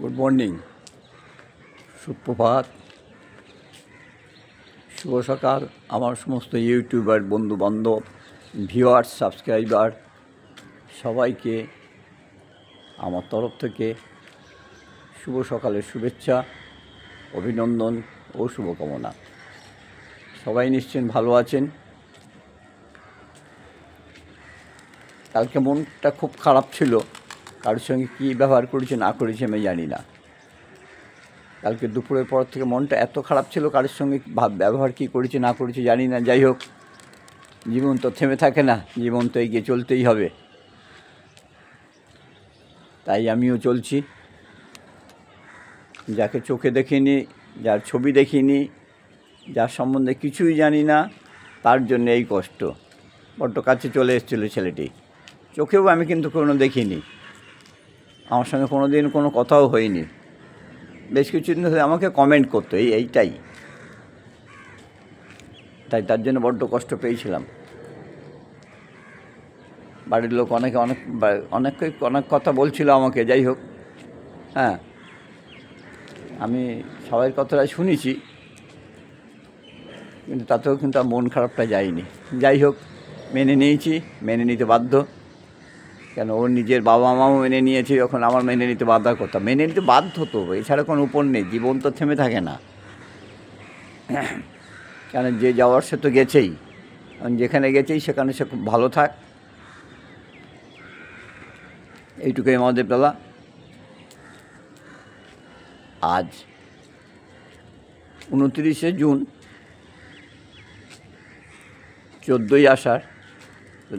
Good morning, সুপ্রভাত, শুভ সকাল আমার সমস্ত ইউটিউবার বন্ধুবান্ধব, ভিউয়ার্স, সাবস্ক্রাইবার সবাইকে আমার তরফ থেকে শুভ সকালের শুভেচ্ছা, অভিনন্দন ও শুভকামনা। সবাই নিশ্চয়ই ভালো আছেন। কালকে মনটা খুব খারাপ ছিল, কারোর সঙ্গে কী ব্যবহার করেছে না করেছে আমি জানি না। কালকে দুপুরের পর থেকে মনটা এত খারাপ ছিল, কারোর সঙ্গে ব্যবহার কী করেছে না করেছে জানি না। যাই হোক, জীবন তো থেমে থাকে না, জীবন তো এগিয়ে চলতেই হবে। তাই আমিও চলছি। যাকে চোখে দেখিনি, যার ছবি দেখিনি, যার সম্বন্ধে কিছুই জানি না, তার জন্য এই কষ্ট। বড্ড কাছে চলে এসেছিলো ছেলেটি, চোখেও আমি কিন্তু কোনো দেখিনি, আমার সঙ্গে কোনো দিন কোনো কথাও হয়নি। বেশ কিছুদিন ধরে আমাকে কমেন্ট করতো এইটাই, তাই তার জন্য বড্ড কষ্ট পেয়েছিলাম। বাড়ির লোক অনেক কথা বলছিল আমাকে। যাই হোক, হ্যাঁ, আমি সবাই কথাটাই শুনেছি, কিন্তু তাতেও কিন্তু আর মন খারাপটা যায়নি। যাই হোক, মেনে নিয়েছি, মেনে নিতে বাধ্য। কেন, ওর নিজের বাবা মাও মেনে নিয়েছে, যখন আমার মেনে নিতে বাধ্য কথা, মেনে নিতে বাধ্য তো, এছাড়া কোনো উপর নেই। জীবন তো থেমে থাকে না। কেন, যে যাওয়ার সে তো গেছেই, যেখানে গেছেই সেখানে সে খুব ভালো থাক, এইটুকুই আমাদের বেলা। আজ 29শে জুন, 14ই আষাঢ়,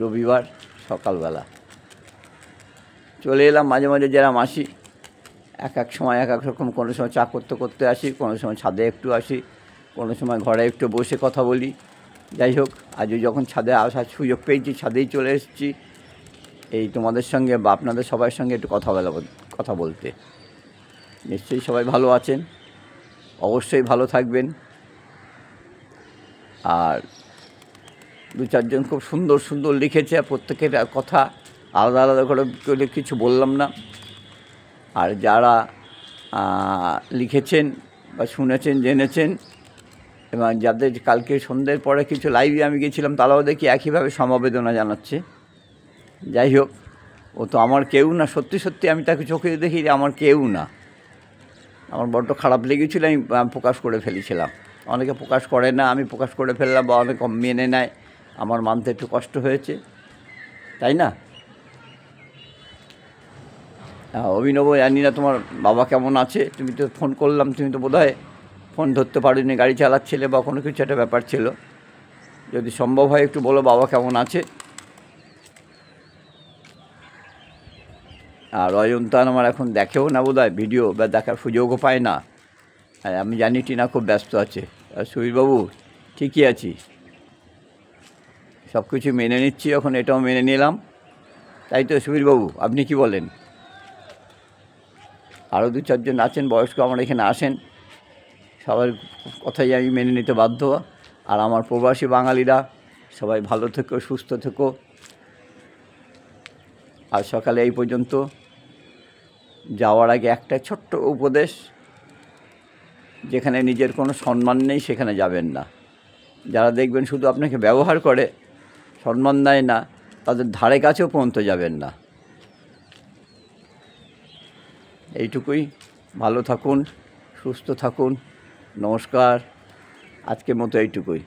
রবিবার সকালবেলা চলে এলাম। মাঝে মাঝে যেরকম আসি, এক এক সময় এক এক রকম, কোনো সময় চা করতে করতে আসি, কোনো সময় ছাদে একটু আসি, কোনো সময় ঘরে একটু বসে কথা বলি। যাই হোক, আজও যখন ছাদে আসার সুযোগ পেয়েছি, ছাদেই চলে এসেছি এই তোমাদের সঙ্গে বা আপনাদের সবার সঙ্গে একটু কথা বলতে। নিশ্চয়ই সবাই ভালো আছেন, অবশ্যই ভালো থাকবেন। আর দু চারজন খুব সুন্দর সুন্দর লিখেছে, আর প্রত্যেকের কথা আলাদা আলাদা করে কিছু বললাম না। আর যারা লিখেছেন বা শুনেছেন, জেনেছেন, এবং যাদের কালকে সন্ধ্যের পরে কিছু লাইভে আমি গেছিলাম, তারাও দেখি একইভাবে সমবেদনা জানাচ্ছে। যাই হোক, ও তো আমার কেউ না, সত্যি সত্যি আমি তাকে চোখে দেখি আমার কেউ না। আমার বড্ড খারাপ লেগেছিল, আমি প্রকাশ করে ফেলেছিলাম। অনেকে প্রকাশ করে না, আমি প্রকাশ করে ফেললাম, বা অনেকে মেনে নেয়, আমার মানতে একটু কষ্ট হয়েছে, তাই না? অভিনব, জানি না তোমার বাবা কেমন আছে। তুমি তো ফোন করলাম, তুমি তো বোধহয় ফোন ধরতে পারোনি, গাড়ি চালাচ্ছিলে বা কোনো কিছু একটা ব্যাপার ছিল। যদি সম্ভব হয় একটু বলো বাবা কেমন আছে। আর অয়ন্তান আমার এখন দেখেও না বোধহয়, ভিডিও বা দেখার সুযোগও পায় না। আর আমি জানি টিনা খুব ব্যস্ত আছে। আর সুবীরবাবু, ঠিকই আছি, সব কিছু মেনে নিচ্ছি, এখন এটাও মেনে নিলাম, তাই তো সুবীরবাবু, আপনি কি বলেন? আরও দু চারজন আছেন বয়স্ক, আমার এখানে আসেন, সবার কথাই আমি মেনে নিতে বাধ্য। আর আমার প্রবাসী বাঙালিরা সবাই ভালো থেকো, সুস্থ থেকো। আর সকালে এই পর্যন্ত যাওয়ার আগে একটা ছোট্ট উপদেশ, যেখানে নিজের কোনো সম্মান নেই সেখানে যাবেন না। যারা দেখবেন শুধু আপনাকে ব্যবহার করে, সম্মান দেয় না, তাদের ধারে কাছেও পর্যন্ত যাবেন না। এইটুকুই। ভালো থাকুন, সুস্থ থাকুন, নমস্কার। আজকের মতো এইটুকুই।